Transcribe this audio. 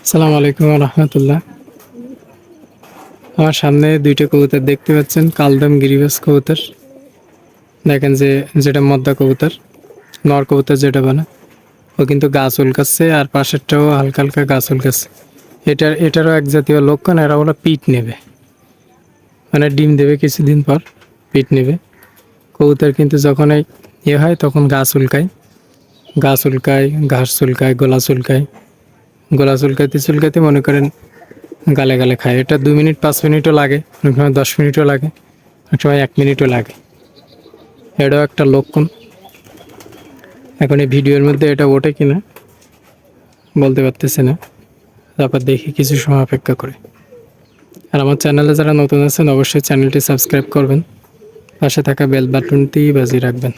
আসসালামু আলাইকুম রহমতুল্লাহ। আমার সামনে দুইটা কবুতর দেখতে পাচ্ছেন, কালদম গিরিবাজ কবুতর। দেখেন যেটা মদ্দা কবুতর, নর কবুতর যেটা বলে, ও কিন্তু গাছ উল্কাচ্ছে, আর পাশেরটাও হালকা হালকা গাছ উল্কাচ্ছে। এটারও এক জাতীয় লক্ষণ, এরা ওরা পিট নেবে, মানে ডিম দেবে কিছুদিন পর, পিট নেবে। কবুতর কিন্তু যখন হয় তখন গাছ উল্কায়, ঘাস চুলকায়, গোলা চুলকাইতে চুলকাইতে মনে করেন গালে গালে খায়। এটা 2 মিনিট 5 মিনিটও লাগে, অনেক সময় 10 মিনিটও লাগে, অনেক সময় 1 মিনিটও লাগে। এটাও একটা লক্ষণ। এখন এই ভিডিওর মধ্যে এটা ওঠে কিনা বলতে পারতেছি না, তারপর দেখি কিছু সময় অপেক্ষা করে। আর আমার চ্যানেলে যারা নতুন আছেন অবশ্যই চ্যানেলটি সাবস্ক্রাইব করবেন, পাশে থাকা বেল বাটনটি বাজিয়ে রাখবেন।